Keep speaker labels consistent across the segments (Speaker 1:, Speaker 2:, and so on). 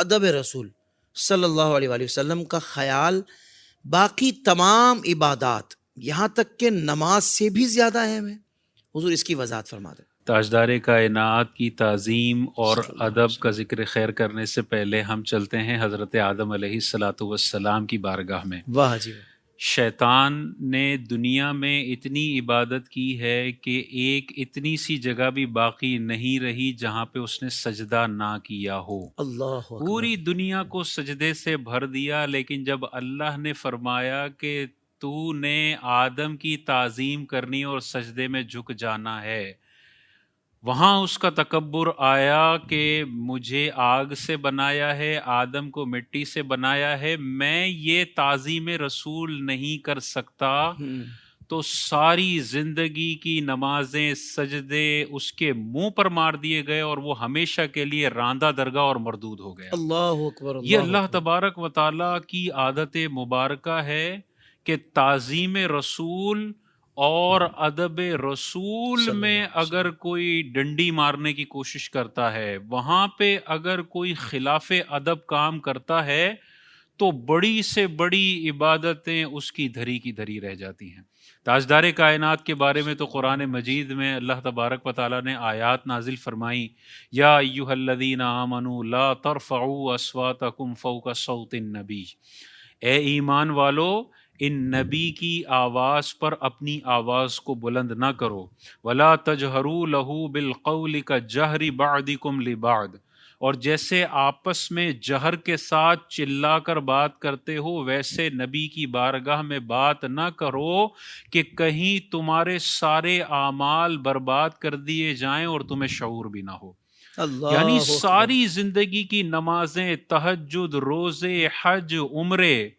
Speaker 1: ادب رسول صلی اللہ علیہ وآلہ وسلم کا خیال باقی تمام عبادات یہاں تک کہ نماز سے بھی زیادہ اہم ہے؟ حضور اس کی وضاحت فرما دیں۔
Speaker 2: تاجدار کائنات کی تعظیم اور
Speaker 1: صلی اللہ علیہ
Speaker 2: ادب کا
Speaker 1: وسلم۔
Speaker 2: ذکر خیر کرنے سے پہلے ہم چلتے ہیں حضرت آدم علیہ السلام کی بارگاہ میں۔
Speaker 1: واہ جی واہ۔
Speaker 2: شیطان نے دنیا میں اتنی عبادت کی ہے کہ ایک اتنی سی جگہ بھی باقی نہیں رہی جہاں پہ اس نے سجدہ نہ کیا ہو۔
Speaker 1: اللہ اکبر۔
Speaker 2: پوری دنیا کو سجدے سے بھر دیا، لیکن جب اللہ نے فرمایا کہ تو نے آدم کی تعظیم کرنی اور سجدے میں جھک جانا ہے، وہاں اس کا تکبر آیا کہ مجھے آگ سے بنایا ہے، آدم کو مٹی سے بنایا ہے، میں یہ تعظیم رسول نہیں کر سکتا، تو ساری زندگی کی نمازیں سجدے اس کے منہ پر مار دیے گئے اور وہ ہمیشہ کے لیے راندہ درگاہ اور مردود ہو گیا۔
Speaker 1: اللہ اکبر۔
Speaker 2: یہ
Speaker 1: اللہ
Speaker 2: اللہ
Speaker 1: اکبر۔
Speaker 2: تبارک و تعالیٰ کی عادت مبارکہ ہے کہ تعظیم رسول اور ادب رسول
Speaker 1: صلی اللہ
Speaker 2: میں
Speaker 1: علیہ وسلم۔
Speaker 2: اگر کوئی ڈنڈی مارنے کی کوشش کرتا ہے، وہاں پہ اگر کوئی خلاف ادب کام کرتا ہے تو بڑی سے بڑی عبادتیں اس کی دھری کی دھری رہ جاتی ہیں۔ تاجدار کائنات کے بارے میں تو قرآن مجید میں اللہ تبارک و تعالیٰ نے آیات نازل فرمائی، یا ایھا الذین آمنوا لا ترفعوا اصواتکم فوق صوت النبی، اے ایمان والو ان نبی کی آواز پر اپنی آواز کو بلند نہ کرو، ولا تجہروا لہ بالقول کجہر بعضکم لبعض، اور جیسے آپس میں جہر کے ساتھ چلا کر بات کرتے ہو ویسے نبی کی بارگاہ میں بات نہ کرو کہ کہیں تمہارے سارے اعمال برباد کر دیے جائیں اور تمہیں شعور بھی نہ ہو۔
Speaker 1: اللہ
Speaker 2: یعنی
Speaker 1: اکبر۔
Speaker 2: ساری زندگی کی نمازیں، تہجد، روزے، حج، عمرے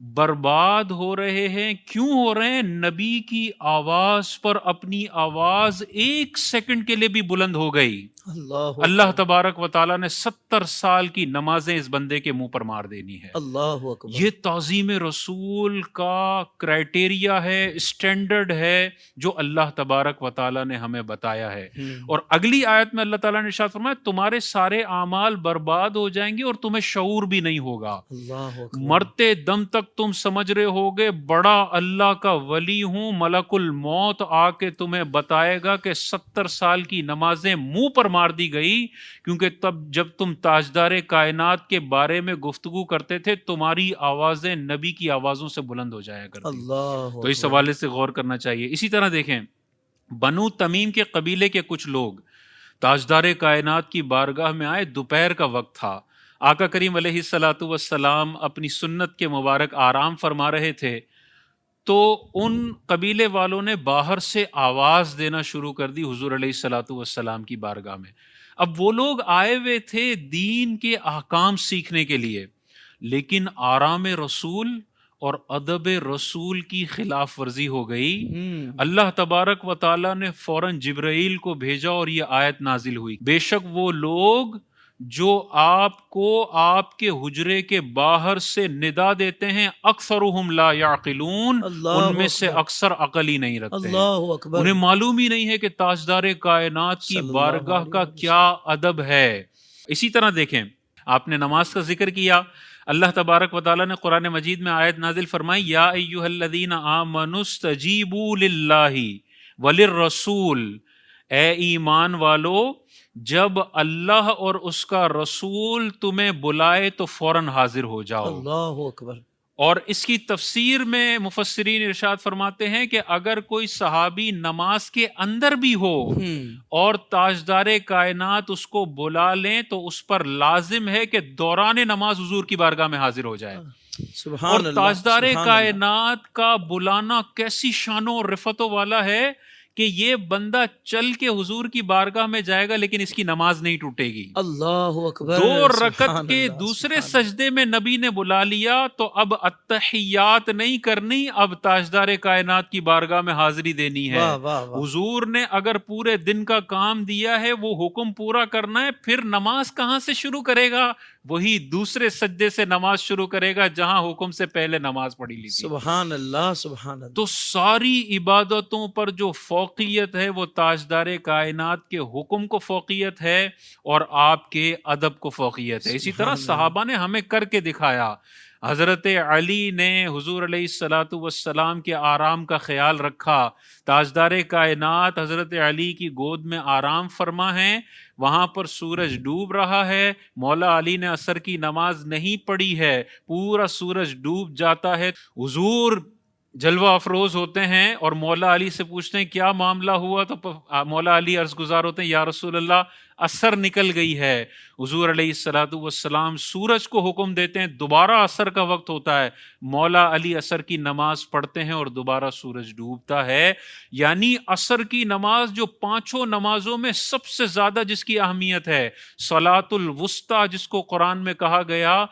Speaker 2: برباد ہو رہے ہیں۔ کیوں ہو رہے ہیں؟ نبی کی آواز پر اپنی آواز ایک سیکنڈ کے لیے بھی بلند ہو گئی،
Speaker 1: اللہ
Speaker 2: اللہ
Speaker 1: اکبر۔
Speaker 2: تبارک و تعالیٰ نے 70 سال کی نمازیں اس بندے کے منہ پر مار دینی ہے۔
Speaker 1: اللہ اکبر۔
Speaker 2: یہ تعظیم رسول کا کرائٹیریا ہے، اسٹینڈرڈ ہے جو اللہ تبارک و تعالیٰ نے ہمیں بتایا ہے۔ اور اگلی آیت میں اللہ تعالیٰ نے ارشاد فرمایا تمہارے سارے اعمال برباد ہو جائیں گے اور تمہیں شعور بھی نہیں ہوگا۔
Speaker 1: اللہ اکبر۔
Speaker 2: مرتے دم تک تم سمجھ رہے ہوگے بڑا اللہ کا ولی ہوں، ملک الموت آ کے تمہیں بتائے گا کہ 70 سال کی نمازیں منہ پر مار دی گئی، کیونکہ تب جب تم تاجدار کائنات کے بارے میں گفتگو کرتے تھے تمہاری آوازیں نبی کی آوازوں سے بلند ہو جایا کرتی۔
Speaker 1: اللہ
Speaker 2: تو اس حوالے سے غور کرنا چاہیے۔ اسی طرح دیکھیں، بنو تمیم کے قبیلے کے کچھ لوگ تاجدار کائنات کی بارگاہ میں آئے، دوپہر کا وقت تھا، آقا کریم علیہ السلام اپنی سنت کے مبارک آرام فرما رہے تھے، تو ان قبیلے والوں نے باہر سے آواز دینا شروع کر دی حضور علیہ السلام کی بارگاہ میں۔ اب وہ لوگ آئے ہوئے تھے دین کے احکام سیکھنے کے لیے، لیکن آرام رسول اور ادب رسول کی خلاف ورزی ہو گئی۔ اللہ تبارک و تعالیٰ نے فوراً جبرائیل کو بھیجا اور یہ آیت نازل ہوئی، بے شک وہ لوگ جو آپ کو آپ کے حجرے کے باہر سے ندا دیتے ہیں اکثرهم لا یعقلون، ان میں سے اکثر عقل ہی نہیں رکھتے ہیں،
Speaker 1: اللہ اکبر۔
Speaker 2: انہیں معلوم ہی نہیں ہے کہ تاجدار کائنات کی
Speaker 1: صلی اللہ
Speaker 2: بارگاہ
Speaker 1: علیہ
Speaker 2: کا
Speaker 1: وسلم۔
Speaker 2: کیا ادب ہے۔ اسی طرح دیکھیں، آپ نے نماز کا ذکر کیا، اللہ تبارک و تعالیٰ نے قرآن مجید میں آیت نازل فرمائی، یا ایھا الذین آمنوا استجیبوا للہ وللرسول، اے ایمان والو جب اللہ اور اس کا رسول تمہیں بلائے تو فوراً حاضر ہو جاؤ۔
Speaker 1: اللہ اکبر۔
Speaker 2: اور اس کی تفسیر میں مفسرین ارشاد فرماتے ہیں کہ اگر کوئی صحابی نماز کے اندر بھی ہو اور تاجدار کائنات اس کو بلا لیں تو اس پر لازم ہے کہ دوران نماز حضور کی بارگاہ میں حاضر ہو جائے۔
Speaker 1: سبحان
Speaker 2: اور
Speaker 1: اللہ۔
Speaker 2: تاجدار
Speaker 1: سبحان اللہ۔
Speaker 2: کائنات کا بلانا کیسی شانوں اور رفتوں والا ہے کہ یہ بندہ چل کے حضور کی بارگاہ میں جائے گا لیکن اس کی نماز نہیں ٹوٹے گی۔
Speaker 1: اللہ اکبر۔
Speaker 2: دو رکعت
Speaker 1: سبحان
Speaker 2: کے
Speaker 1: اللہ،
Speaker 2: دوسرے
Speaker 1: سبحان
Speaker 2: سجدے میں نبی نے بلا لیا تو اب التحیات نہیں کرنی، اب تاجدار کائنات کی بارگاہ میں حاضری دینی ہے۔
Speaker 1: واہ واہ واہ۔
Speaker 2: حضور نے اگر پورے دن کا کام دیا ہے وہ حکم پورا کرنا ہے، پھر نماز کہاں سے شروع کرے گا؟ وہی دوسرے سجدے سے نماز شروع کرے گا جہاں حکم سے پہلے نماز پڑھی لی تھی.
Speaker 1: سبحان اللہ سبحان اللہ.
Speaker 2: تو ساری عبادتوں پر جو فوقیت ہے وہ تاجدار کائنات کے حکم کو فوقیت ہے اور آپ کے ادب کو فوقیت ہے. اسی طرح صحابہ نے ہمیں کر کے دکھایا. حضرت علی نے حضور علیہ الصلاۃ والسلام کے آرام کا خیال رکھا. تاجدار کائنات حضرت علی کی گود میں آرام فرما ہیں. وہاں پر سورج ڈوب رہا ہے. مولا علی نے عصر کی نماز نہیں پڑھی ہے. پورا سورج ڈوب جاتا ہے. حضور جلوہ افروز ہوتے ہیں اور مولا علی سے پوچھتے ہیں کیا معاملہ ہوا؟ تو مولا علی عرض گزار ہوتے ہیں یا رسول اللہ عصر نکل گئی ہے. حضور علیہ الصلاۃ والسلام سورج کو حکم دیتے ہیں دوبارہ عصر کا وقت ہوتا ہے. مولا علی عصر کی نماز پڑھتے ہیں اور دوبارہ سورج ڈوبتا ہے. یعنی عصر کی نماز جو پانچوں نمازوں میں سب سے زیادہ جس کی اہمیت ہے، صلاۃ الوسطیٰ جس کو قرآن میں کہا گیا،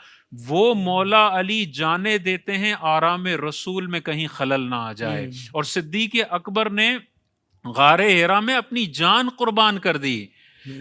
Speaker 2: وہ مولا علی جانے دیتے ہیں آرام رسول میں کہیں خلل نہ آ جائے. اور صدیق اکبر نے غار حرا میں اپنی جان قربان کر دی.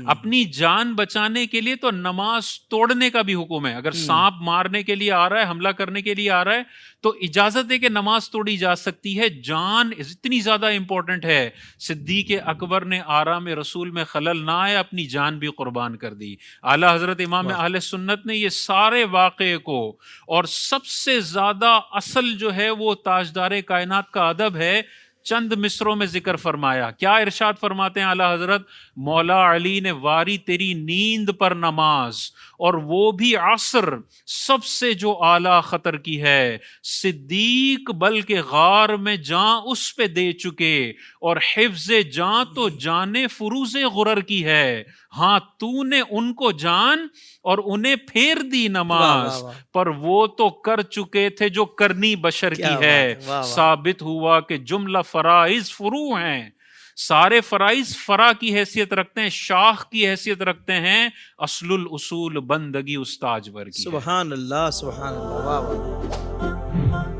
Speaker 2: اپنی جان بچانے کے لیے تو نماز توڑنے کا بھی حکم ہے. اگر سانپ مارنے کے لیے آ رہا ہے، حملہ کرنے کے لیے آ رہا ہے، تو اجازت ہے کہ نماز توڑی جا سکتی ہے. جان اتنی زیادہ امپورٹنٹ ہے. صدیق اکبر نے آرام رسول میں خلل نہ آئے اپنی جان بھی قربان کر دی. اعلیٰ حضرت امام اہل سنت نے یہ سارے واقعے کو، اور سب سے زیادہ اصل جو ہے وہ تاجدار کائنات کا ادب ہے، چند مصروں میں ذکر فرمایا. کیا ارشاد فرماتے ہیں اعلیٰ حضرت؟ مولا علی نے واری تیری نیند پر نماز، اور وہ بھی عصر، سب سے جو اعلیٰ خطر کی ہے. صدیق بلکہ غار میں جان اس پہ دے چکے، اور حفظ جان تو جان فروز غرر کی ہے. ہاں تو نے ان کو جان اور انہیں پھیر دی نماز، پر وہ تو کر چکے تھے جو کرنی بشر کی ہے. ثابت ہوا کہ جملہ فرائض فروع ہیں. سارے فرائض فرع کی حیثیت رکھتے ہیں، شاخ کی حیثیت رکھتے ہیں. اصل الاصول بندگی استاجور کی.
Speaker 1: سبحان اللہ سبحان اللہ. واہ واہ.